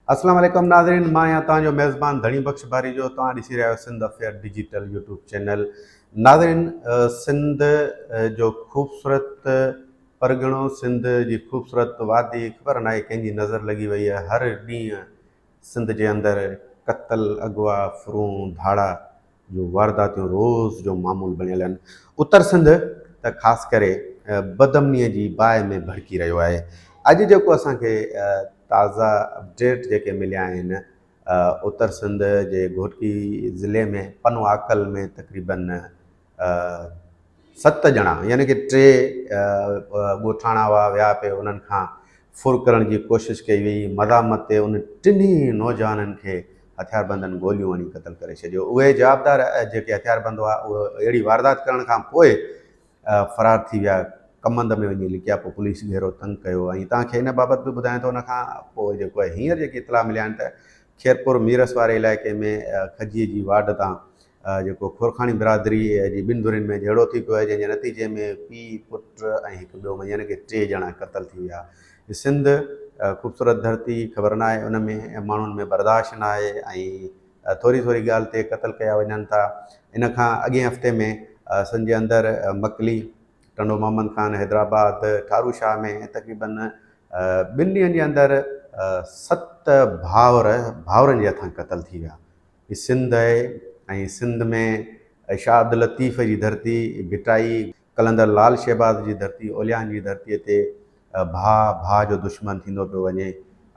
अस्सलाम वालेकुम नाज़रीन, मां आहियां तव्हांजो मेज़बान धणी बख़्श बारी जो। तव्हां ॾिसी रहिया आहियो Sindh affair digital YouTube channel. नाज़रीन, सिंध जो ख़ूबसूरत परगिणो, सिंध जी ख़ूबसूरत वादी, ख़बर नाहे कंहिंजी नज़र लॻी वई आहे। हर ॾींहुं सिंध जे अंदरि क़त्ल, अगवा, फुरूं, धाड़ा जो वारदातियूं रोज़ जो मामूल बणियल आहिनि। उत्तर सिंध त ख़ासि करे बदमनीअ जी बाहि में भड़की रहियो आहे। अॼु जेको असांखे ताज़ा अपडेट जेके मिलिया आहिनि, उत्तर सिंध जे घोटकी ज़िले में पनवाकल में तक़रीबन 7 ॼणा यानी कि 3 ॻोठाणा हुआ, विया पिए, उन्हनि खां फुर करण जी कोशिशि कई वई। मज़ामत ते उन टिनी नौजवाननि खे हथियारबंदनि गोलियूं हणी क़तल करे छॾियो। उहे जवाबदार जेके हथियारबंद हुआ उहे अहिड़ी वारदात करण खां पोइ फ़रार थी विया, कमंद में वञी लिकिया। पोइ पुलिस घेरो तंग कयो। ऐं तव्हांखे हिन बाबति बि ॿुधायां थो। उनखां पोइ जेको आहे हींअर जेकी इतला मिलिया आहिनि त खेरपुर मीरस वारे इलाइक़े में खजीअ जी वार्ड तां जेको खोरखाणी बिरादरी जी ॿिनि धुरियुनि में जहिड़ो थी पियो आहे, जंहिंजे नतीजे में पीउ, पुट ऐं हिकु ॿियो यानी कि 3 ॼणा क़तल थी विया। सिंध ख़ूबसूरत धरती, ख़बर न आहे, उन में माण्हुनि में बर्दाश्त न आहे ऐं थोरी ॻाल्हि ते क़तल कया वञनि था। इन खां अॻे हफ़्ते में सिंध जे अंदरि मकली, टंडो मोहम्मद ख़ान, हैदराबाद, ठारू शाह में तक़रीबन 2 ॾींहंनि जे अंदरि 7 भाउरनि जे हथां क़तल थी विया। हीअ सिंध आहे ऐं सिंध में शाह अब्दुल लतीफ़ जी धरती, भिटाई, कलंदर लाल शहबाज़ जी धरती, ओलियान जी धरतीअ ते भाउ जो दुश्मन थींदो पियो वञे।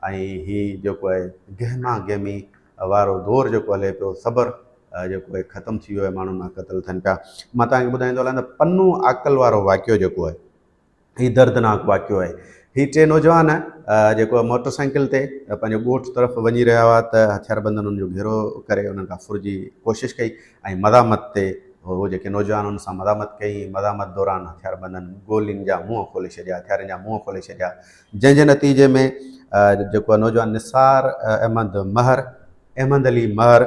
ऐं हीअ जेको आहे गहमा गहमी वारो दौरु जेको हले पियो, सब्र जेको आहे ख़तमु थी वियो आहे, माण्हुनि मां क़तल थियनि पिया। मां तव्हांखे ॿुधाईंदो हलां त पन्नू आकल वारो वाक़ियो जेको आहे, हीउ दर्दनाक वाक़ियो आहे। हीअ 3 नौजवान जेको मोटरसाइकिल ते पंहिंजो ॻोठ तरफ़ वञी रहिया हुआ त हथियारबंदनि उन्हनि जो घेरो करे उन्हनि खां फुर जी कोशिशि कई ऐं मज़ामत ते उहो जेके नौजवान उन सां मज़ामत कई। मज़ामत दौरान हथियारबंदनि गोलियुनि जा मुंहं खोले छॾिया, हथियारनि जा मुंहं खोले छॾिया, जंहिंजे नतीजे में जेको आहे नौजवान निसार अहमद अली महर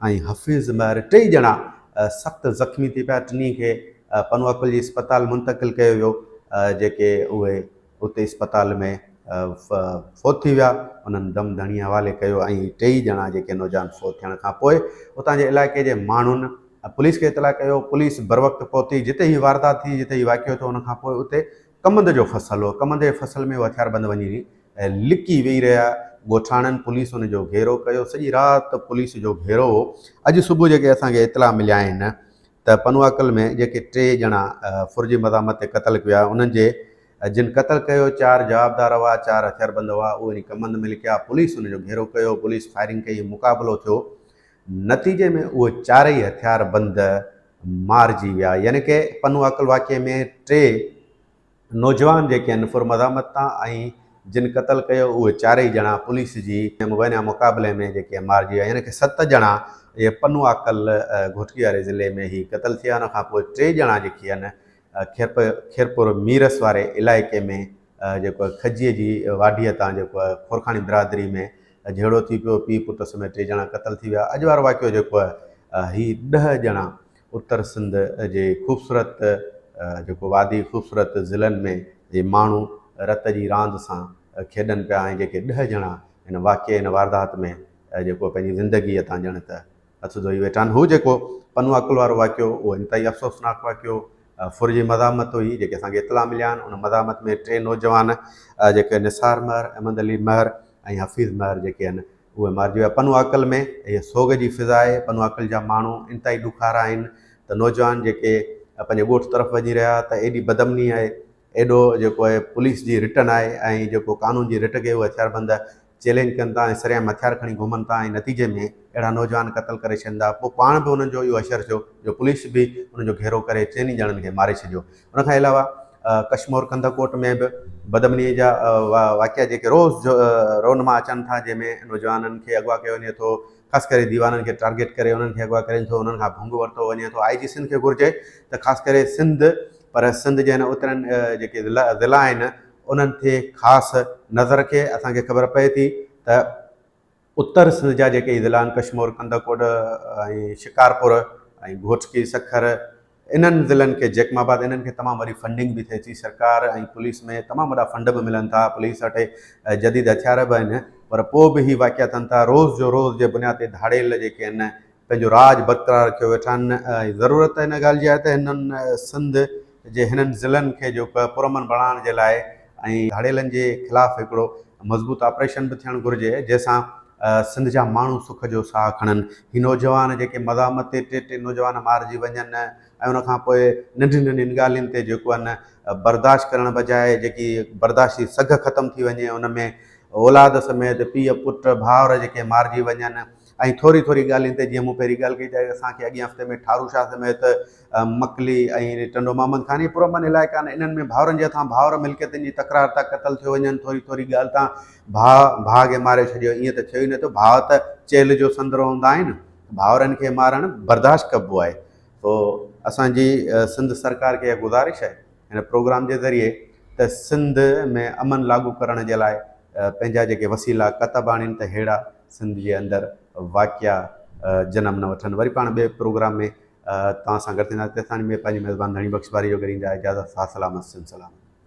ऐं हफ़ीज़ महर 3 ॼणा सख़्तु ज़ख़्मी थी पिया। टिनी खे पनवाकल जी अस्पताल मुंतक़िल कयो वियो, जेके उहे उते अस्पताल में फ़ौत थी विया। उन्हनि दम धणी हवाले कयो ऐं 3 ॼणा जेके नौजवान फ़ौत थियण खां पोइ उतां जे इलाइक़े जे माण्हुनि पुलिस खे इतला कयो। पुलिस बर वक़्तु पहुती जिते हीअ वारदात थी, जिते हीअ वाक़ियो थियो, उनखां पोइ उते कमंद जो फ़सुलु हो। कमंद जे फ़सुल में उहे हथियारबंद वञी लिकी वेही रहिया। ॻोठाणनि पुलिस उनजो घेरो कयो, सॼी राति पुलिस जो घेरो हो। अॼु सुबुह जेके असांखे इतला मिलिया आहिनि त पनवाकल में जेके 3 ॼणा फुर जी मज़ामत ते क़तल कया, उन्हनि जे जिन क़तल कयो 4 जवाबदार हुआ, 4 हथियारबंद हुआ, उहे कमंद में लिकिया। पुलिस उनजो घेरो कयो, पुलिस फायरिंग कई, मुक़ाबिलो थियो। नतीजे में उहे 4 ई हथियारबंद मारिजी विया। यानी कि पनवाकल वाक़िए में 3 नौजवान जेके आहिनि फुर मज़ामत तां ऐं जिन क़तल कयो उहे 4 ई ॼणा पुलिस जी मुबैना मुक़ाबले में जेके मारिजी विया। यानी कि 7 ॼणा इहे पनवाकल घोटकी वारे ज़िले में ई क़तल थिया। उन खां पोइ 3 ॼणा जेके आहिनि खेरपुर मीरस वारे इलाइक़े में जेको खजीअ जी वाढीअ तां जेको आहे खोरखाणी बिरादरी में जहिड़ो थी पियो, पीउ पुट समेत 3 ॼणा क़तल थी विया। अॼु वारो वाक़ियो जेको आहे हीउ 10 ॼणा उत्तर सिंध जे ख़ूबसूरत जेको वादी, ख़ूबसूरत ज़िलनि में जे माण्हू रत जी रांदि सां खेॾनि पिया ऐं जेके 10 ॼणा हिन वाक़िए, हिन वारदात में जेको पंहिंजी ज़िंदगीअ तां ॼण त हथ धोई वेठा आहिनि। हू जेको पनवाकल वारो वाक़ियो उहो इंतिहाई अफ़सोसनाक वाक़ियो फुर जी मज़ामत हुई, जेके असांखे इतला मिलिया आहिनि। उन मज़ामत में 3 नौजवान जेके निसार महर, अहमद अली महर ऐं हफ़ीज़ महर जेके आहिनि उहे मारिजी विया। पनवाकल में इहा सोग जी फिज़ा आहे। पनवाकल जा माण्हू इंतिहाई ॾुखारा आहिनि त नौजवान जेके पंहिंजे ॻोठ तरफ़ वञी रहिया त एॾी बदमनी आहे, एॾो जेको आहे पुलिस जी रिटर्न आहे ऐं जेको कानून जी रिट खे उहे हथियारबंद चैलेंज कनि था ऐं सरियाम हथियार खणी घुमनि था ऐं नतीजे में अहिड़ा नौजवान क़तल करे छॾींदा। पोइ पाण बि उन्हनि जो इहो असरु थियो जो पुलिस बि उनजो घेरो करे 3 ॼणनि खे मारे छॾियो। उनखां अलावा कश्मीर कंदकोट में बि बदमनीअ जा वाक़िया जेके रोज़ रोनमा अचनि था, जंहिंमें नौजवाननि खे अगवा कयो वञे थो, ख़ासि करे दीवाननि खे टारगेट करे उन्हनि खे अगवा करे थो, उन्हनि खां भंग वरितो वञे थो। IG सिंध खे घुरिजे त ख़ासि करे सिंध, पर सिंध जे हिन उतरनि जेके ज़िला आहिनि उन्हनि ते ख़ासि नज़र रखे। असांखे ख़बर पए थी त उत्तर सिंध जा जेके ज़िला आहिनि कश्मीर कंदकोट ऐं शिकारपुर ऐं घोटकी सखर, इन्हनि ज़िलनि खे जैकमाबाद, इन्हनि खे तमामु वॾी फंडिंग बि थिए थी। सरकार ऐं पुलिस में तमामु वॾा फंड बि मिलनि था। पुलिस वटि जदीद हथियार बि आहिनि पर पोइ बि ही वाक़िया थियनि था रोज़ जो रोज़ जे बुनियाद ते धाड़ेल जेके आहिनि पंहिंजो राज बरक़रार रखियो वेठा आहिनि। ज़रूरत हिन ॻाल्हि जी आहे त हिननि सिंध जे हिननि ज़िलनि खे जो पुरअमन बणाइण जे लाइ ऐं धाड़ेलनि जे ख़िलाफ़ु हिकिड़ो मज़बूत ऑपरेशन बि थियणु घुरिजे जंहिंसां सिंध जा माण्हू सुख जो साह खणनि। ही नौजवान जेके मदामत ते टे नौजवान मारिजी वञनि ऐं उनखां पोइ नंढियुनि नंढियुनि ॻाल्हियुनि ते जेको आहे बर्दाश्त करण बजाए जेकी बर्दाश्ती सघ ख़तमु थी वञे उन में औलाद समेत पीउ पुट भाउर जेके मारिजी वञनि ऐं थोरी थोरी ॻाल्हियुनि ते जीअं मूं पहिरीं ॻाल्हि कई त असांखे अॻियां हफ़्ते में ठारू शाह समेत मकली ऐं टंडो मोहम्मद खानी पुरअमन इलाइक़ा आहिनि इन्हनि में भाउरनि जे हथां भाउर मिल्कियतुनि जी तकरार था क़तल थियो वञनि थोरी थोरी ॻाल्हि तां भाउ खे मारे छॾियो ईअं त थियो ई नथो। भाउ त चेल जो संदरो हूंदा आहिनि भाउरनि खे मारणु बर्दाश्त कबो आहे। पोइ असांजी सिंध सरकार खे इहा गुज़ारिश आहे हिन प्रोग्राम जे ज़रिए त सिंध में अमन लागू करण जे लाइ पंहिंजा जेके वसीला कतब आणनि त अहिड़ा सिंध जे अंदरि वाक़िया जनम न वठनि। वरी पाण ॿिए प्रोग्राम में तव्हां सां गॾु थींदासीं तेसिताईं में पंहिंजी मेज़बान धणी बख़्शबारी जो करींदा इजाज़त सां सलामत सिंध सलाम।